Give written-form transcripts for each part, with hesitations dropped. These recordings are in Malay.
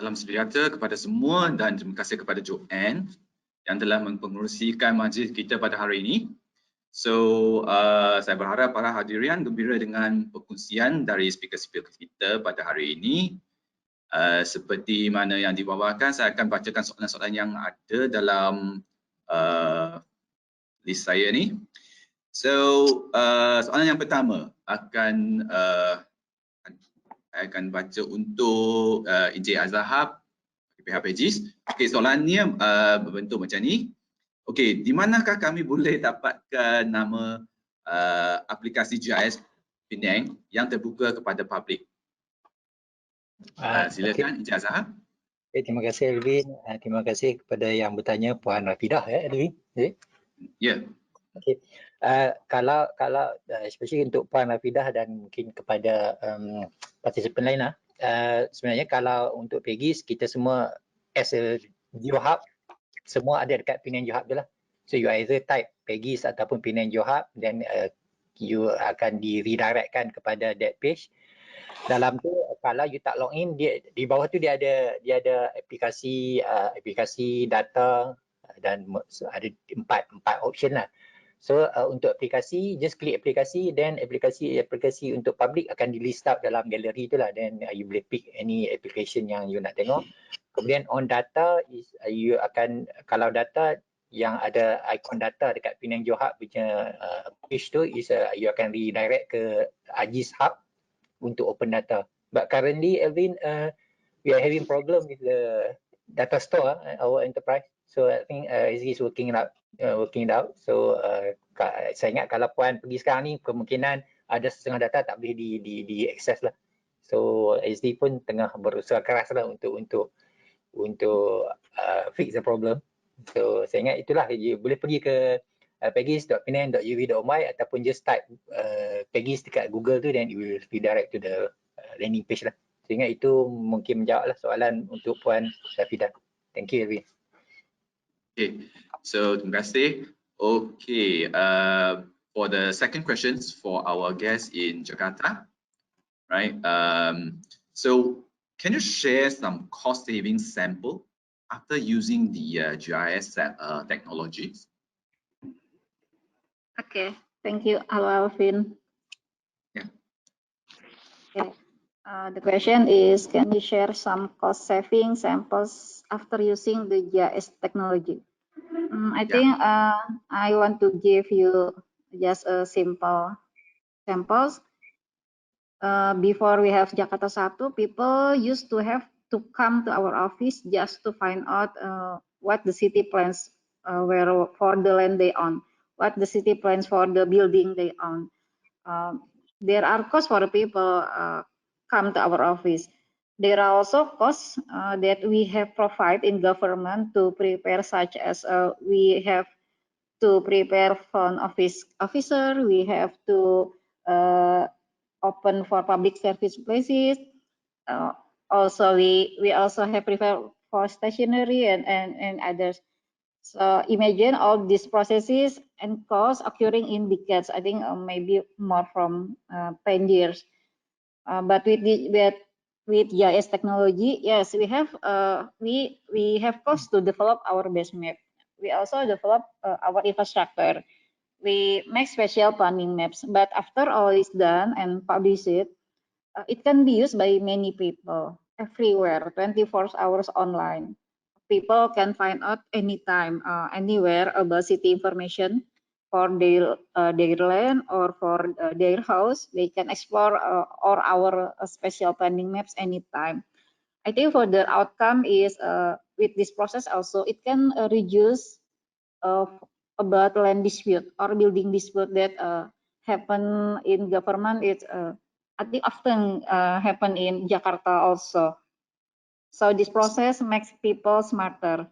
Salam sejahtera kepada semua dan terima kasih kepada Joanne yang telah mempengerusikan majlis kita pada hari ini. So, saya berharap para hadirin gembira dengan perkongsian dari speaker-speaker kita pada hari ini. Seperti mana yang dibawakan, saya akan bacakan soalan-soalan yang ada dalam list saya ni. So, soalan yang pertama saya akan baca untuk Encik Azhar pihak Pegis. Okey, soalannya berbentuk macam ni. Okey, di manakah kami boleh dapatkan nama aplikasi GIS Penang yang terbuka kepada publik? Silakan Encik Azhar. Okay, terima kasih Elvin. Terima kasih kepada yang bertanya Puan Rafidah ya Elvin. Ya. Okay. Kalau especially untuk Puan Rafidah dan mungkin kepada partisipan lain lah. Sebenarnya kalau untuk Pegis, kita semua as a GeoHub, semua ada dekat Penang GeoHub je lah. So you either type Pegis ataupun Penang GeoHub, then you akan di-redirectkan kepada that page. Dalam tu kalau you tak log in, dia di bawah tu dia ada aplikasi data dan ada empat option lah. So untuk aplikasi, just klik aplikasi, then aplikasi untuk public akan di list out dalam galeri tu lah. Then you boleh pick any application yang you nak tengok. Kemudian on data is you akan, kalau data yang ada ikon data dekat Penang GeoHub punya page tu is you akan redirect ke AJIS Hub untuk open data. But currently Elvin, we are having problem with the data store our enterprise. So I think it is working it out. So saya ingat kalau Puan pergi sekarang ni, kemungkinan ada setengah data tak boleh di access lah. So SD pun tengah berusaha keras lah untuk fix the problem. So saya ingat itulah, you boleh pergi ke pegis.penang.uv.my ataupun just type Pegis dekat Google tu, then it will redirect to the landing page lah. Saya ingat itu mungkin menjawab lah soalan untuk Puan Rafidah. Thank you Elvin. Okay, so terima kasih. Okay, for the second questions for our guest in Jakarta, right? So can you share some cost saving sample after using the GIS technologies? Okay, thank you. Hello, Alvin. Yeah. Okay. The question is, can you share some cost saving samples after using the GIS technology? I think I want to give you just a simple samples. Before we have Jakarta 1, people used to have to come to our office just to find out what the city plans were for the land they own, what the city plans for the building they own. There are costs for the people come to our office. There are also costs that we have provided in government to prepare, such as we have to prepare front office officer, we have to open for public service places. Also, we also have prepared for stationery and others. So imagine all these processes and costs occurring in decades. I think maybe more from 10 years. But with GIS technology, yes, we have costs to develop our base map. We also develop our infrastructure. We make special planning maps. But after all is done and published, it can be used by many people everywhere, 24 hours online. People can find out anytime, anywhere about city information for their land or for their house. They can explore or our special planning maps anytime. I think for the outcome is with this process also, it can reduce about land dispute or building dispute that happen in government. It's I think often happen in Jakarta also. So this process makes people smarter,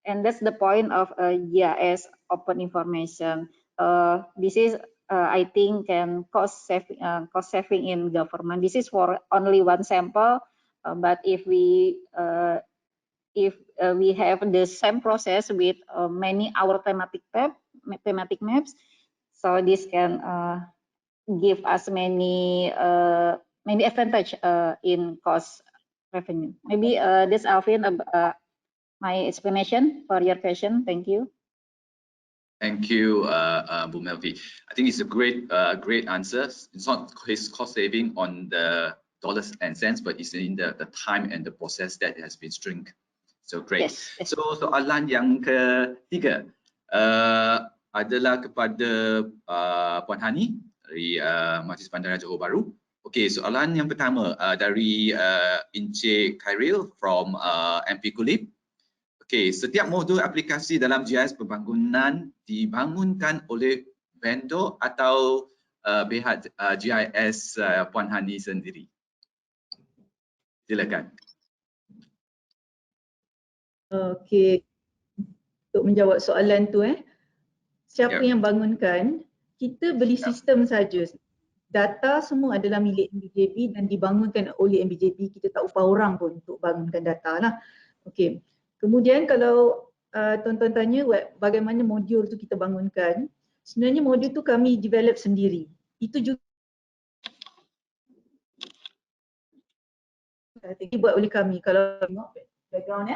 and that's the point of GIS open information. This is I think can cost saving in government. This is for only one sample, but if we have the same process with many our thematic maps, so this can give us many advantage in cost revenue. Maybe this Alvin, my explanation for your question. Thank you. Thank you, Bu Melvi. I think it's a great answer. It's not his cost saving on the dollars and cents, but it's in the time and the process that has been shrunk. So great. Yes, yes. So soalan yang ketiga adalah kepada Puan Hani dari Majlis Bandaraya Johor Bahru. Okey, soalan yang pertama dari Encik Khairil from MP Kulip. Okey, setiap modul aplikasi dalam GIS pembangunan dibangunkan oleh vendor atau pihak GIS Puan Hani sendiri? Silakan. Okey, untuk menjawab soalan tu siapa Ya. yang bangunkan, kita beli sistem saja. Data semua adalah milik MBJB dan dibangunkan oleh MBJB, kita tak upah orang pun untuk bangunkan data lah. Okey. Kemudian kalau tuan-tuan tanya bagaimana modul tu kita bangunkan, sebenarnya modul tu kami develop sendiri. Itu juga dibuat oleh kami. Kalau tengok background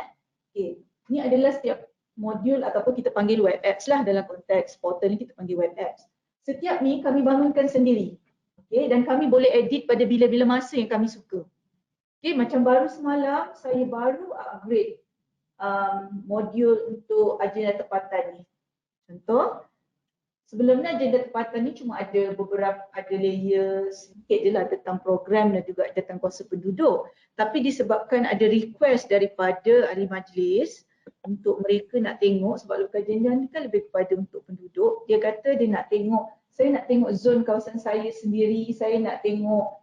okey. Ini adalah setiap modul ataupun kita panggil web apps lah, dalam konteks portal ni kita panggil web apps. Setiap ni kami bangunkan sendiri. Okey, dan kami boleh edit pada bila-bila masa yang kami suka. Okey, macam baru semalam saya baru upgrade modul untuk agenda tempatan ni. Contoh, sebelumnya agenda tempatan ni cuma ada beberapa layer sedikit je lah tentang program dan juga tentang kuasa penduduk. Tapi disebabkan ada request daripada ahli majlis untuk mereka nak tengok, sebab local agenda ni kan lebih kepada untuk penduduk. Dia kata dia nak tengok, saya nak tengok zon kawasan saya sendiri, saya nak tengok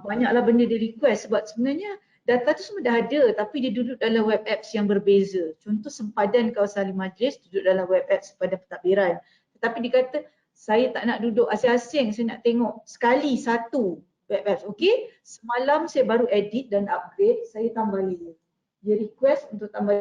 banyaklah benda dia request, sebab sebenarnya data tu semua dah ada tapi dia duduk dalam web apps yang berbeza. Contoh sempadan kawasan ahli majlis duduk dalam web apps sempadan pentadbiran. Tetapi dia kata saya tak nak duduk asing-asing, saya nak tengok sekali satu web apps. Okey, semalam saya baru edit dan upgrade, saya tambah layer. Dia request untuk tambah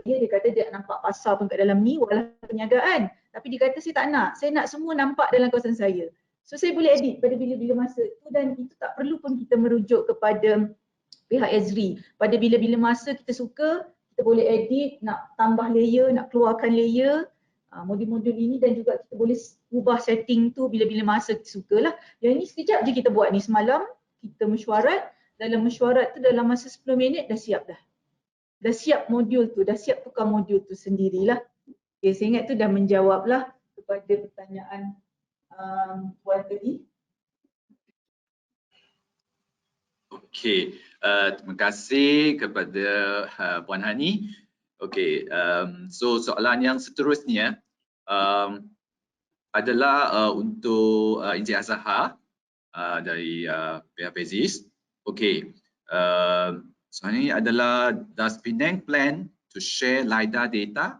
dia kata dia nampak pasar pun kat dalam ni walaupun perniagaan. Tapi dia kata saya nak semua nampak dalam kawasan saya. So saya boleh edit pada bila-bila masa tu dan itu tak perlu pun kita merujuk kepada pihak Esri. Pada bila-bila masa kita suka, kita boleh edit, nak tambah layer, nak keluarkan layer modul-modul ini dan juga kita boleh ubah setting tu bila-bila masa kita suka lah. Yang ini sekejap je kita buat ni, semalam kita mesyuarat, dalam mesyuarat tu dalam masa 10 minit dah siap dah. Dah siap modul tu, dah siap tukar modul tu sendirilah. Okay, saya ingat tu dah menjawab lah kepada pertanyaan Puan tadi. Okey, terima kasih kepada Puan Hani. Okey, so soalan yang seterusnya adalah untuk Encik Azhar dari pihak Pezis. Okey, soalan ini adalah, does Penang plan to share LiDAR data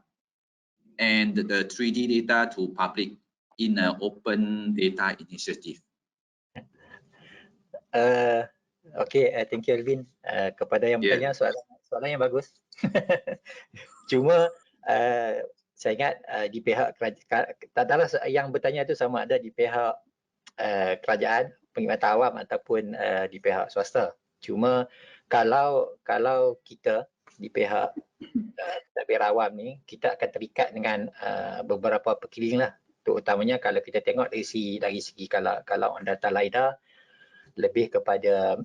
and the 3D data to public in an open data initiative? Okay, thank you Alvin kepada yang bertanya. Soalan yang bagus. Cuma saya ingat di pihak kerajaan, yang bertanya itu sama ada di pihak kerajaan, perkhidmatan awam ataupun di pihak swasta. Cuma kalau kita di pihak pentadbir awam ni, kita akan terikat dengan beberapa perkeliling lah. Terutamanya kalau kita tengok dari segi kalau on data LiDAR lebih kepada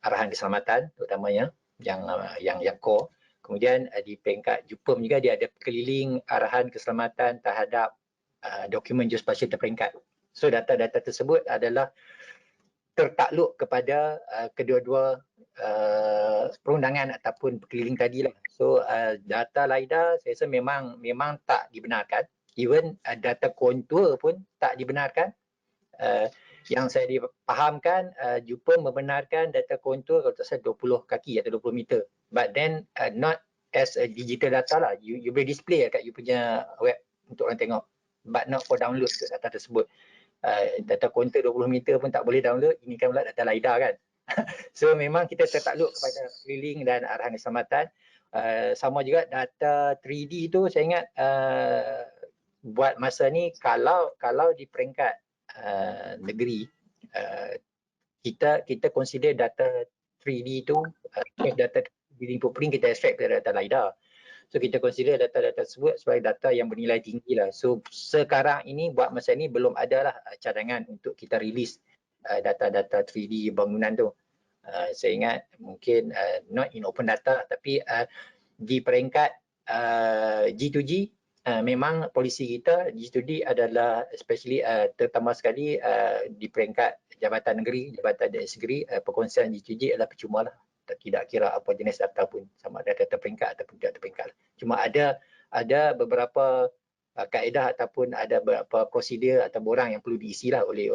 arahan keselamatan terutamanya yang core. Kemudian di peringkat JUPEM juga dia ada perkeliling arahan keselamatan terhadap dokumen geospasial terperingkat. So data-data tersebut adalah tertakluk kepada kedua-dua perundangan ataupun perkeliling tadi lah. So data LiDAR saya rasa memang tak dibenarkan. Even data kontur pun tak dibenarkan. Yang saya dipahamkan, JUPEM membenarkan data kontur kalau tak salah 20 kaki atau 20 meter. But then not as a digital data lah. You boleh display kat you punya web untuk orang tengok. But not for download data tersebut. Data kontur 20 meter pun tak boleh download. Ini kan pula data LiDAR kan. So memang kita tertakluk kepada keliling dan arahan keselamatan. Sama juga data 3D tu saya ingat buat masa ni kalau di peringkat negeri kita consider data 3D tu data 3D footprint kita extract dari data LiDAR. So kita consider data-data tersebut sebagai data yang bernilai tinggi lah. So sekarang ini buat masa ni belum ada lah cadangan untuk kita release data-data 3D bangunan tu. Saya ingat mungkin not in open data tapi di peringkat G2G memang polisi kita G2D adalah especially terutama sekali di peringkat Jabatan Negeri, Jabatan Negeri perkongsian G2G adalah percuma lah. Tidak kira apa jenis data pun, sama ada data peringkat ataupun tidak peringkat. Cuma ada beberapa kaedah ataupun ada beberapa prosedur atau borang yang perlu diisi lah oleh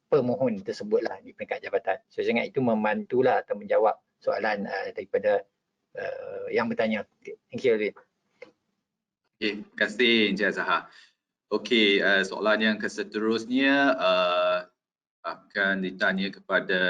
pemohon tersebutlah di peringkat jabatan. So saya ingat itu membantulah atau menjawab soalan daripada yang bertanya. Thank you, Alvin. Okay, terima kasih Encik Azhar. Okey, soalan yang seterusnya akan ditanya kepada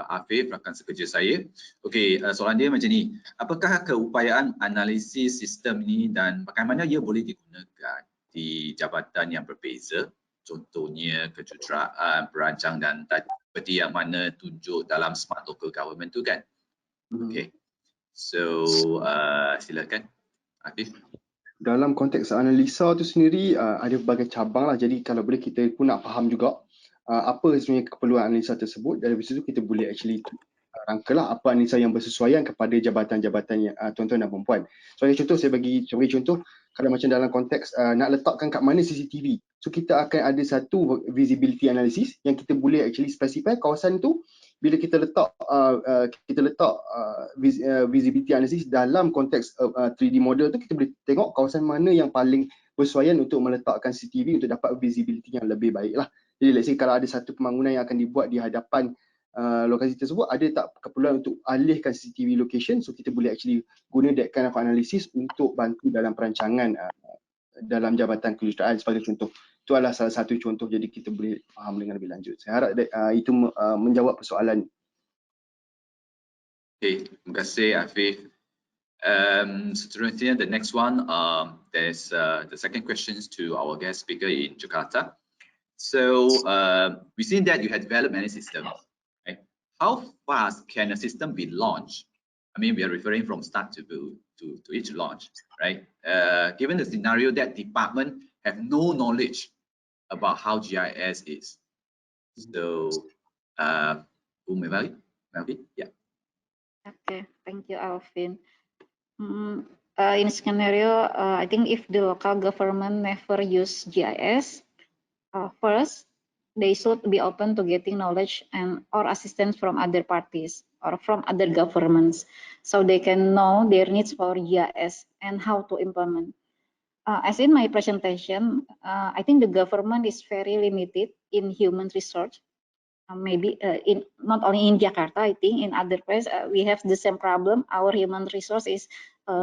Afif, rakan sekerja saya. Okey, soalan dia macam ni. Apakah keupayaan analisis sistem ini dan bagaimana ia boleh digunakan di jabatan yang berbeza? Contohnya kejuruteraan, perancang dan seperti yang mana tunjuk dalam Smart Local Government tu kan? Okey. So, silakan Afif. Dalam konteks analisa tu sendiri ada berbagai cabang lah. Jadi kalau boleh kita pun nak faham juga apa sebenarnya keperluan analisa tersebut. Dari situ kita boleh actually rangkalah apa analisa yang bersesuaian kepada jabatan-jabatan yang tuan-tuan dan puan-puan. Sebagai contoh, saya bagi contoh kalau macam dalam konteks nak letakkan kat mana CCTV. So kita akan ada satu visibility analysis yang kita boleh actually specify kawasan tu. Bila kita letak visibility analysis dalam konteks 3D model tu, kita boleh tengok kawasan mana yang paling bersesuaian untuk meletakkan CCTV untuk dapat visibility yang lebih baik lah. Jadi let's say kalau ada satu pembangunan yang akan dibuat di hadapan lokasi tersebut, ada tak keperluan untuk alihkan CCTV location, so kita boleh actually guna that kind of analysis untuk bantu dalam perancangan dalam jabatan kejuruteraan sebagai contoh. Itu adalah salah satu contoh, jadi kita boleh faham dengan lebih lanjut. Saya harap itu menjawab persoalan. Okay, terima kasih Afif. Seterusnya, the next one, there's the second questions to our guest speaker in Jakarta. So we've seen that you have developed many systems. Right? How fast can a system be launched? I mean, we are referring from start to each launch, right? Given the scenario that department have no knowledge about how GIS is. So, Melvin? Yeah. Okay, thank you, Alvin. In scenario, I think if the local government never use GIS, first, they should be open to getting knowledge and or assistance from other parties or from other governments, so they can know their needs for GIS and how to implement. As in my presentation, I think the government is very limited in human resource. Maybe in not only in Jakarta, I think in other places we have the same problem. Our human resource is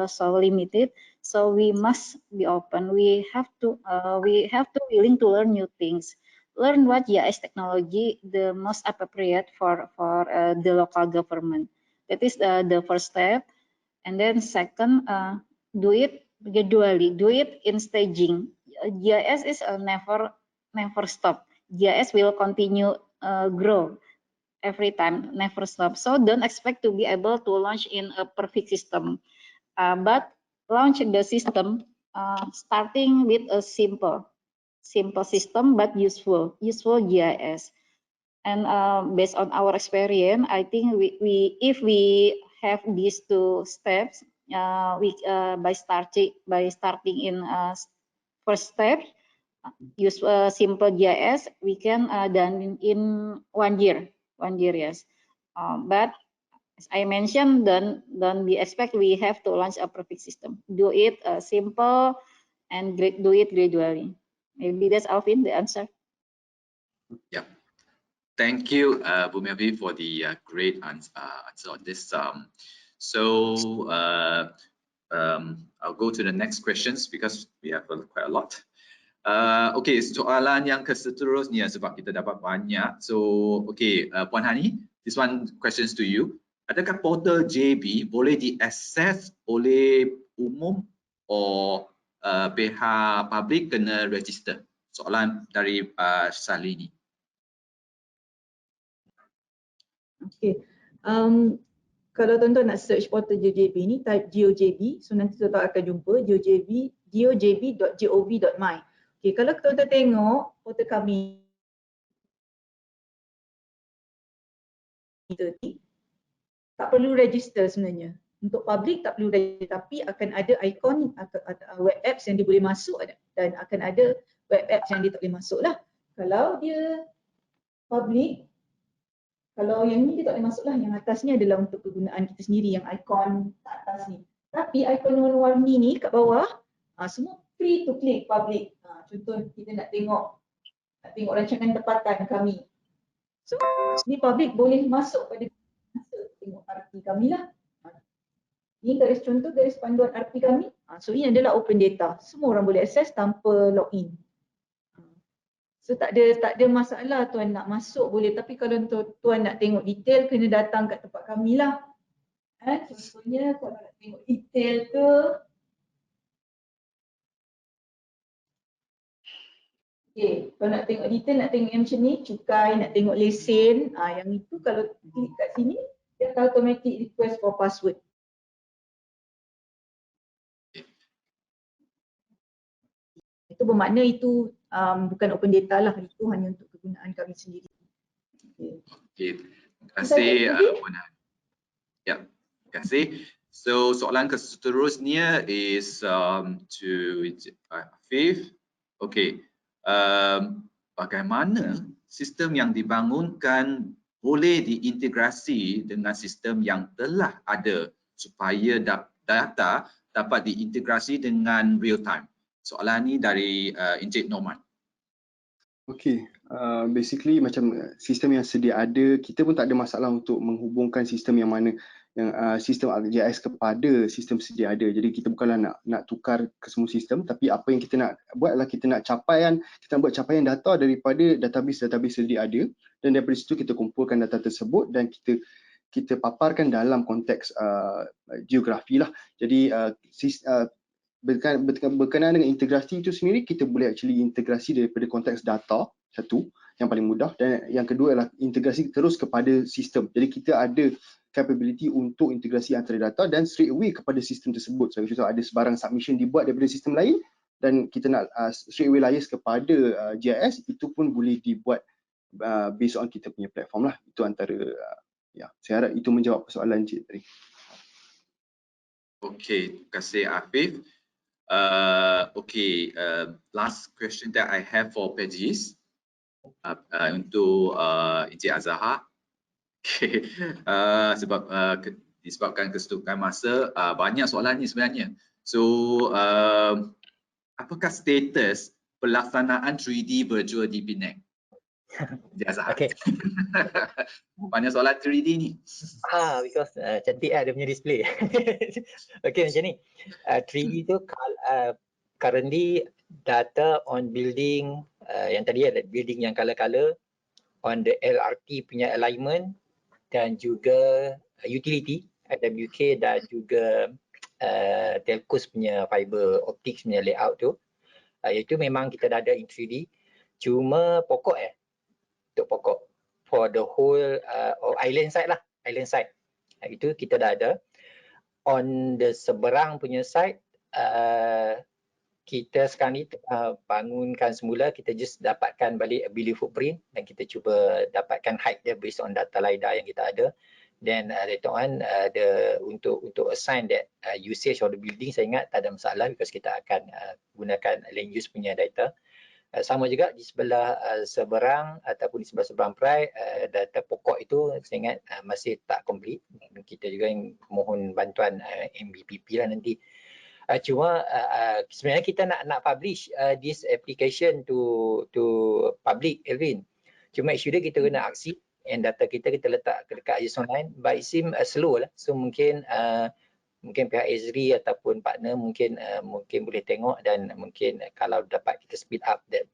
so limited, so we must be open. We have to willing to learn new things, learn what GIS technology the most appropriate for the local government. That is the first step, and then second, do it gradually, do it in staging. GIS is never stop. GIS will continue grow every time, never stop. So don't expect to be able to launch in a perfect system, but launch the system starting with a simple system but useful GIS. And based on our experience, I think if we have these two steps, by starting in first step, use simple GIS, we can done in 1 year. 1 year, yes. But as I mentioned, don't be expect we have to launch a perfect system. Do it simple and do it gradually. Maybe that's Alvin the answer. Yeah. Thank you, Bu Melvin, for the great answer on this. I'll go to the next questions because we have quite a lot. Okay, soalan yang seterusnya sebab kita dapat banyak. So, okay, Puan Hani, this one questions to you. Adakah portal JB boleh diakses oleh umum atau pihak publik kena register? Soalan dari Salini. Okay. Kalau tuan-tuan nak search portal GeoJB ni, type GeoJB. So nanti tuan-tuan akan jumpa geojb.gov.my. Okay, kalau tuan-tuan tengok portal kami ni, tak perlu register sebenarnya. Untuk public tak perlu register, tapi akan ada ikon web apps yang dia boleh masuk dan akan ada web apps yang dia tak boleh masuk lah. Kalau dia public, kalau yang ni dia tak boleh masuk lah, yang atas ni adalah untuk kegunaan kita sendiri, yang ikon atas ni. Tapi ikon warna-warni ni kat bawah, semua free to click public. Contoh kita nak tengok rancangan tempatan kami. So ni public boleh masuk pada tengok arti kami lah. Ini garis contoh, garis panduan arti kami. So ini adalah open data. Semua orang boleh akses tanpa login. So tak ada masalah tuan nak masuk boleh, tapi kalau tuan nak tengok detail kena datang kat tempat kami lah. Contohnya kalau nak tengok detail tu, okay, kalau nak tengok detail, nak tengok yang macam ni, cukai, nak tengok lesen, yang itu kalau klik kat sini, dia akan automatic request for password. Itu bermakna itu bukan open data lah, itu hanya untuk kegunaan kami sendiri. Okay. Terima kasih Puan. Ya, terima kasih. So soalan seterusnya is to Afif. Okay. Bagaimana sistem yang dibangunkan boleh diintegrasi dengan sistem yang telah ada supaya data dapat diintegrasi dengan real time? Soalan ni dari Encik Norman. Okay, basically macam sistem yang sedia ada, kita pun tak ada masalah untuk menghubungkan sistem yang mana yang sistem ArcGIS kepada sistem sedia ada. Jadi kita bukanlah nak tukar ke semua sistem, tapi apa yang kita nak buat adalah kita nak buat capaian data daripada database sedia ada, dan daripada situ kita kumpulkan data tersebut dan kita paparkan dalam konteks geografi lah. Jadi berkenaan dengan integrasi itu sendiri, kita boleh actually integrasi daripada konteks data, satu yang paling mudah, dan yang kedua adalah integrasi terus kepada sistem. Jadi kita ada capability untuk integrasi antara data dan straight away kepada sistem tersebut. So contoh ada sebarang submission dibuat daripada sistem lain dan kita nak straight away liaise kepada GIS, itu pun boleh dibuat based on kita punya platform lah. Itu antara ya, saya harap itu menjawab persoalan Cik tadi. Okay, terima kasih Afif. Last question that I have for Pegis untuk Encik Azahar. Okay, disebabkan kesetukan masa, banyak soalan ni sebenarnya. So, apakah status pelaksanaan 3D virtual DPNet? Encik Azahar. Okay. Banyak soalan 3D ni. Because cantik dia punya display. Okay, macam ni. 3D tu currently data on building yang tadi ada building yang color-color, on the LRT punya alignment dan juga utility WK dan juga telcos punya fiber optics punya layout tu, itu memang kita dah ada in 3D. Cuma pokok untuk pokok for the whole island side lah, island side itu kita dah ada. On the seberang punya side, kita sekarang ni bangunkan semula, kita just dapatkan balik ability footprint dan kita cuba dapatkan height dia based on data LiDAR yang kita ada. Then later on untuk assign that usage of the building, saya ingat tak ada masalah because kita akan gunakan land use punya data. Sama juga di sebelah seberang ataupun di sebelah seberang perai, data pokok itu saya ingat masih tak complete. Kita juga yang mohon bantuan MBPP lah nanti. Cuma sebenarnya kita nak publish this application to public, Elvin. Cuma actually kita kena aksi and data kita letak dekat AJIS Online, but it seem slow lah. So mungkin pihak Ezri ataupun partner mungkin boleh tengok, dan mungkin kalau dapat kita speed up that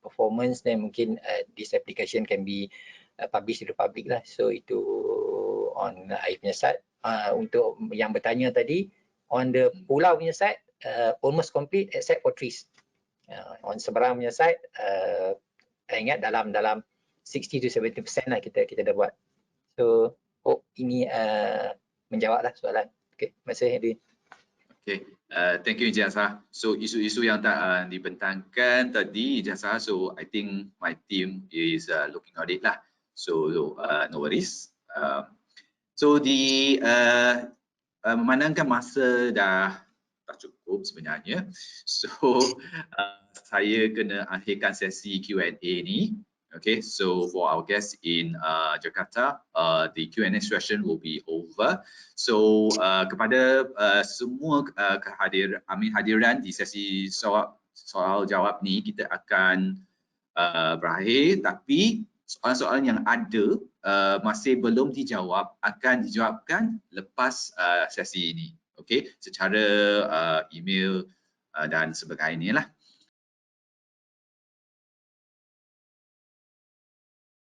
performance, then mungkin this application can be published to the public lah. So itu on I punya side. Untuk yang bertanya tadi, on the pulau punya side almost complete except for trees. On seberang punya side saya ingat dalam 60 to 70% lah kita dah buat. So So hope ini menjawablah soalan. Okay, terima kasih Edwin. Okay, thank you Ijazah. So isu-isu yang tak dibentangkan tadi Ijazah, so I think my team is looking at it lah. So no worries. So memandangkan masa dah tak cukup sebenarnya, so saya kena akhirkan sesi Q&A ni. Okay, so for our guests in Jakarta, the Q&A session will be over. So kepada semua hadiran di sesi soal jawab ni, kita akan berakhir, tapi soalan-soalan yang ada masih belum dijawab akan dijawabkan lepas sesi ini. Okay, secara email dan sebagainya lah.